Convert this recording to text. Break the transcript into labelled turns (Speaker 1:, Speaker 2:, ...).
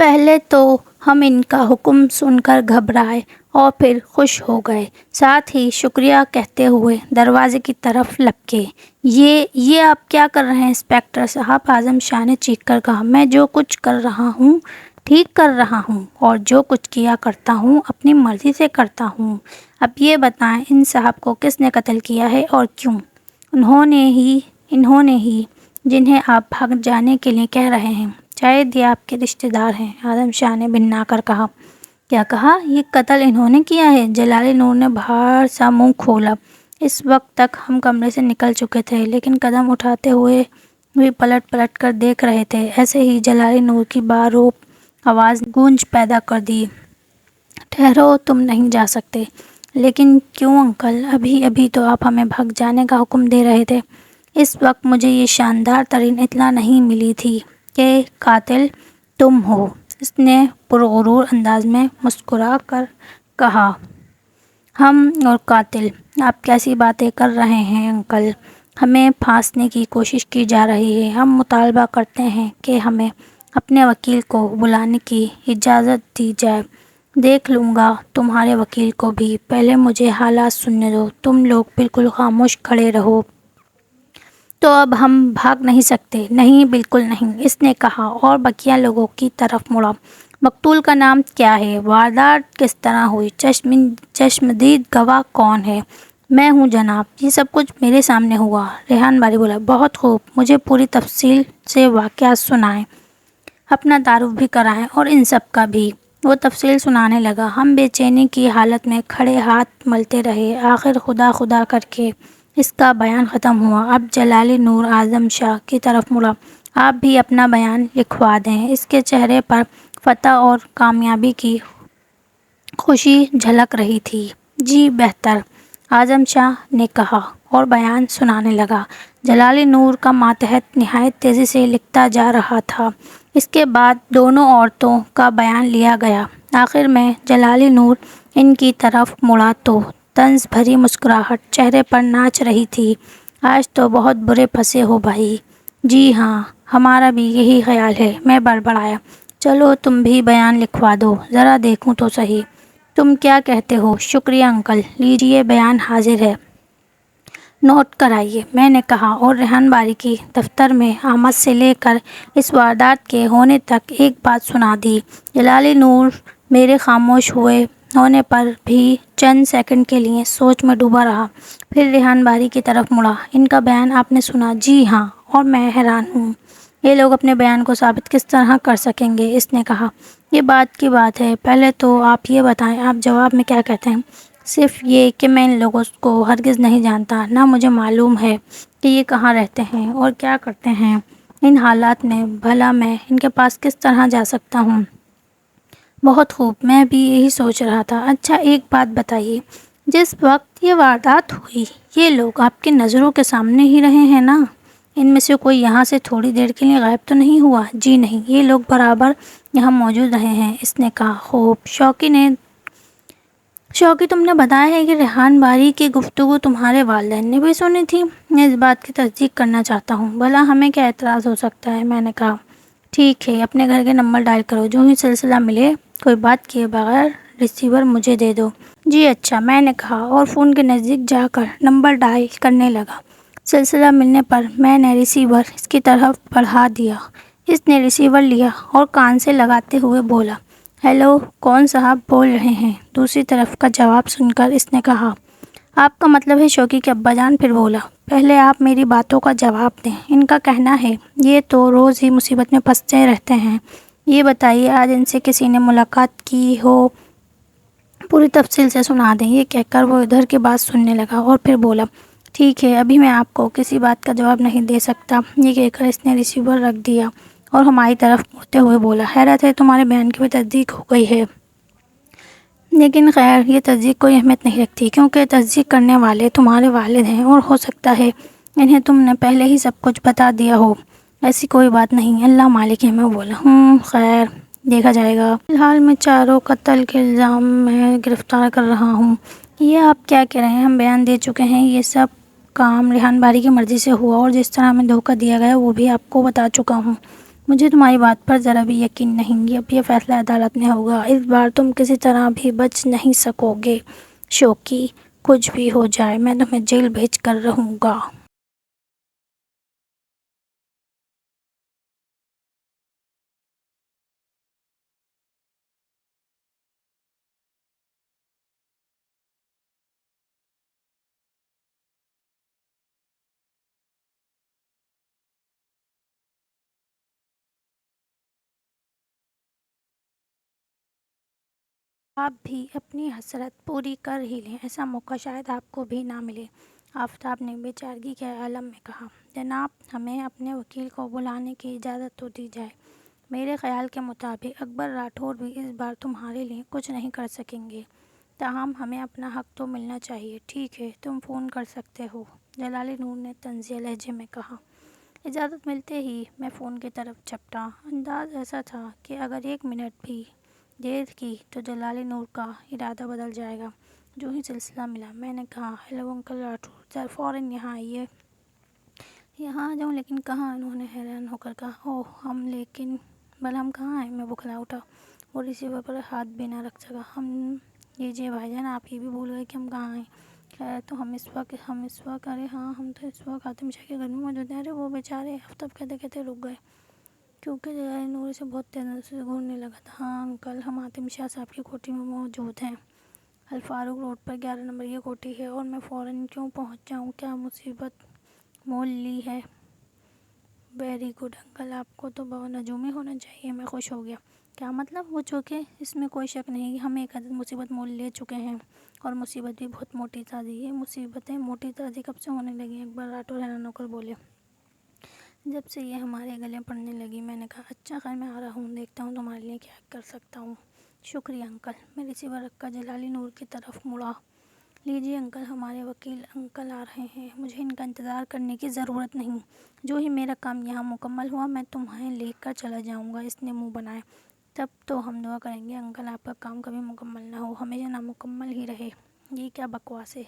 Speaker 1: پہلے تو ہم ان کا حکم سن کر گھبرائے اور پھر خوش ہو گئے، ساتھ ہی شکریہ کہتے ہوئے دروازے کی طرف لپکے۔ یہ آپ کیا کر رہے ہیں انسپکٹر صاحب؟ اعظم شاہ نے چیخ کر کہا۔ میں جو کچھ کر رہا ہوں ٹھیک کر رہا ہوں، اور جو کچھ کیا کرتا ہوں اپنی مرضی سے کرتا ہوں۔ اب یہ بتائیں ان صاحب کو کس نے قتل کیا ہے اور کیوں؟ انہوں نے ہی جنہیں آپ بھاگ جانے کے لیے کہہ رہے ہیں، شاید یہ آپ کے رشتہ دار ہیں، اعظم شاہ نے بھننا کر کہا۔ کیا کہا؟ یہ قتل انہوں نے کیا ہے؟ جلالی نور نے باہر سا منہ کھولا۔ اس وقت تک ہم کمرے سے نکل چکے تھے، لیکن قدم اٹھاتے ہوئے بھی پلٹ پلٹ کر دیکھ رہے تھے۔ ایسے ہی جلالی نور کی باروب آواز گونج پیدا کر دی۔ ٹھہرو، تم نہیں جا سکتے۔ لیکن کیوں انکل؟ ابھی تو آپ ہمیں بھاگ جانے کا حکم دے رہے تھے۔ اس وقت مجھے یہ شاندار ترین اطلاع نہیں ملی تھی کہ قاتل تم ہو، اس نے پرغرور انداز میں مسکرا کر کہا۔ ہم اور قاتل؟ آپ کیسی باتیں کر رہے ہیں انکل؟ ہمیں پھانسنے کی کوشش کی جا رہی ہے۔ ہم مطالبہ کرتے ہیں کہ ہمیں اپنے وکیل کو بلانے کی اجازت دی جائے۔ دیکھ لوں گا تمہارے وکیل کو بھی، پہلے مجھے حالات سننے دو۔ تم لوگ بالکل خاموش کھڑے رہو۔ تو اب ہم بھاگ نہیں سکتے؟ نہیں، بالکل نہیں، اس نے کہا اور بقیہ لوگوں کی طرف مڑا۔ مقتول کا نام کیا ہے؟ واردات کس طرح ہوئی؟ چشمدید گواہ کون ہے؟ میں ہوں جناب، یہ سب کچھ میرے سامنے ہوا۔ ریحان باری بولا۔ بہت خوب، مجھے پوری تفصیل سے واقعات سنائیں، اپنا تعارف بھی کرائیں اور ان سب کا بھی۔ وہ تفصیل سنانے لگا۔ ہم بے چینی کی حالت میں کھڑے ہاتھ ملتے رہے۔ آخر خدا خدا کر کے اس کا بیان ختم ہوا۔ اب جلالی نور اعظم شاہ کی طرف مڑا۔ آپ بھی اپنا بیان لکھوا دیں۔ اس کے چہرے پر فتح اور کامیابی کی خوشی جھلک رہی تھی۔ جی بہتر، اعظم شاہ نے کہا اور بیان سنانے لگا۔ جلالی نور کا ماتحت نہایت تیزی سے لکھتا جا رہا تھا۔ اس کے بعد دونوں عورتوں کا بیان لیا گیا۔ آخر میں جلالی نور ان کی طرف مڑا تو طنز بھری مسکراہٹ چہرے پر ناچ رہی تھی۔ آج تو بہت برے پھنسے ہو بھائی۔ جی ہاں، ہمارا بھی یہی خیال ہے، میں بڑبڑایا۔ چلو تم بھی بیان لکھوا دو، ذرا دیکھوں تو صحیح۔ تم کیا کہتے ہو؟ شکریہ انکل، لیجئے بیان حاضر ہے، نوٹ کرائیے، میں نے کہا اور ریحان باری کی دفتر میں آمد سے لے کر اس واردات کے ہونے تک ایک بات سنا دی۔ جلالی نور میرے خاموش ہونے پر بھی چند سیکنڈ کے لیے سوچ میں ڈوبا رہا، پھر ریحان باری کی طرف مڑا۔ ان کا بیان آپ نے سنا؟ جی ہاں، اور میں حیران ہوں، یہ لوگ اپنے بیان کو ثابت کس طرح کر سکیں گے؟ اس نے کہا۔ یہ بات کی بات ہے، پہلے تو آپ یہ بتائیں آپ جواب میں کیا کہتے ہیں؟ صرف یہ کہ میں ان لوگوں کو ہرگز نہیں جانتا، نہ مجھے معلوم ہے کہ یہ کہاں رہتے ہیں اور کیا کرتے ہیں۔ ان حالات میں بھلا میں ان کے پاس کس طرح جا سکتا ہوں؟ بہت خوب، میں بھی یہی سوچ رہا تھا۔ اچھا ایک بات بتائیے، جس وقت یہ واردات ہوئی یہ لوگ آپ کی نظروں کے سامنے ہی رہے ہیں نا؟ ان میں سے کوئی یہاں سے تھوڑی دیر کے لیے غائب تو نہیں ہوا؟ جی نہیں، یہ لوگ برابر یہاں موجود رہے ہیں، اس نے کہا۔ خوب، شوقی تم نے بتایا ہے کہ ریحان باری کی گفتگو تمہارے والدین نے بھی سنی تھی؟ میں اس بات کی تصدیق کرنا چاہتا ہوں۔ بھلا ہمیں کیا اعتراض ہو سکتا ہے؟ میں نے کہا۔ ٹھیک ہے، اپنے گھر کے نمبر ڈائل کرو، جو ہی سلسلہ ملے کوئی بات کیے بغیر ریسیور مجھے دے دو۔ جی اچھا، میں نے کہا اور فون کے نزدیک جا کر نمبر ڈائل کرنے لگا۔ سلسلہ ملنے پر میں نے ریسیور اس کی طرف بڑھا دیا۔ اس نے ریسیور لیا اور کان سے لگاتے ہوئے بولا، ہیلو، کون صاحب بول رہے ہیں؟ دوسری طرف کا جواب سن کر اس نے کہا، آپ کا مطلب ہے شوقی کے ابا جان؟ پھر بولا، پہلے آپ میری باتوں کا جواب دیں۔ ان کا کہنا ہے یہ تو روز ہی مصیبت میں پھنستے رہتے ہیں۔ یہ بتائیے آج ان سے کسی نے ملاقات کی ہو؟ پوری تفصیل سے سنا دیں۔ یہ کہہ کر وہ ادھر کی بات سننے لگا اور پھر بولا، ٹھیک ہے، ابھی میں آپ کو کسی بات کا جواب نہیں دے سکتا۔ یہ کہہ کر اس نے ریسیور رکھ دیا اور ہماری طرف مڑتے ہوئے بولا، حیرت ہے تمہارے بیان کی بھی تصدیق ہو گئی ہے، لیکن خیر یہ تصدیق کوئی اہمیت نہیں رکھتی، کیونکہ تصدیق کرنے والے تمہارے والد ہیں اور ہو سکتا ہے انہیں تم نے پہلے ہی سب کچھ بتا دیا ہو۔ ایسی کوئی بات نہیں، اللہ مالک ہے۔ میں بولا، خیر دیکھا جائے گا، فی الحال میں چاروں قتل کے الزام میں گرفتار کر رہا ہوں۔ یہ آپ کیا کہہ رہے ہیں؟ ہم بیان دے چکے ہیں، یہ سب کام ریحان باری کی مرضی سے ہوا اور جس طرح ہمیں دھوکہ دیا گیا وہ بھی آپ کو بتا چکا ہوں۔ مجھے تمہاری بات پر ذرا بھی یقین نہیں، اب یہ فیصلہ عدالت میں ہوگا، اس بار تم کسی طرح بھی بچ نہیں سکو گے شوکی، کچھ بھی ہو جائے میں تمہیں جیل بھیج کر رہوں گا۔ آپ بھی اپنی حسرت پوری کر ہی لیں، ایسا موقع شاید آپ کو بھی نہ ملے۔ آفتاب نے بے چارگی کے عالم میں کہا، جناب ہمیں اپنے وکیل کو بلانے کی اجازت تو دی جائے۔ میرے خیال کے مطابق اکبر راٹھور بھی اس بار تمہارے لیے کچھ نہیں کر سکیں گے، تاہم ہمیں اپنا حق تو ملنا چاہیے۔ ٹھیک ہے، تم فون کر سکتے ہو، جلالی نور نے طنزیہ لہجے میں کہا۔ اجازت ملتے ہی میں فون کی طرف جھپٹا، انداز ایسا تھا کہ اگر 1 منٹ بھی دیر کی تو جلالی نور کا ارادہ بدل جائے گا۔ جو ہی سلسلہ ملا میں نے کہا، ہیلو انکل راٹھور، ذرا فوراً یہاں آئیے۔ یہاں آ جاؤں لیکن کہاں؟ انہوں نے حیران ہو کر کہا۔ اوہ ہم لیکن بھلا ہم کہاں ہیں؟ میں بکھلا اٹھا، وہ ریسیور پر ہاتھ بھی نہ رکھ سکا۔ ہم لیجیے بھائی جان، آپ یہ بھی بھول گئے کہ ہم کہاں ہیں؟ خیر تو ہم اس وقت ارے ہاں ہم تو اس وقت حاتم شاہ کے گھر میں موجود ہیں۔ ارے وہ بیچارے، آفتاب کہتے کہتے رک گئے کیونکہ جلالی نور اسے بہت تیزی سے گھورنے لگا تھا۔ ہاں انکل، ہم حاتم شاہ صاحب کی کوٹھی میں موجود ہیں، الفاروق روڈ پر 11 نمبر کی کوٹھی ہے، اور میں فوراً کیوں پہنچ جاؤں؟ کیا مصیبت مول لی ہے؟ ویری گڈ انکل، آپ کو تو بہت نجومی ہونا چاہیے۔ میں خوش ہو گیا۔ کیا مطلب؟ وہ چونکہ اس میں کوئی شک نہیں، ہم ایک عدد مصیبت مول لے چکے ہیں، اور مصیبت بھی بہت موٹی تازی۔ یہ مصیبتیں موٹی تازی کب سے ہونے لگیں؟ اکبر راٹھور حیران ہو کر بولے۔ جب سے یہ ہمارے گلے پڑنے لگی۔ میں نے کہا، اچھا خیر میں آ رہا ہوں، دیکھتا ہوں تمہارے لیے کیا کر سکتا ہوں۔ شکریہ انکل۔ میں ریسیور رکھ کر جلالی نور کی طرف مڑا۔ لیجیے انکل، ہمارے وکیل انکل آ رہے ہیں، مجھے ان کا انتظار کرنے کی ضرورت نہیں۔ جو ہی میرا کام یہاں مکمل ہوا میں تمہیں لے کر چلا جاؤں گا۔ اس نے منہ بنایا۔ تب تو ہم دعا کریں گے انکل آپ کا کام کبھی مکمل نہ ہو، ہمیشہ نامکمل ہی رہے۔ یہ کیا بکواس ہے؟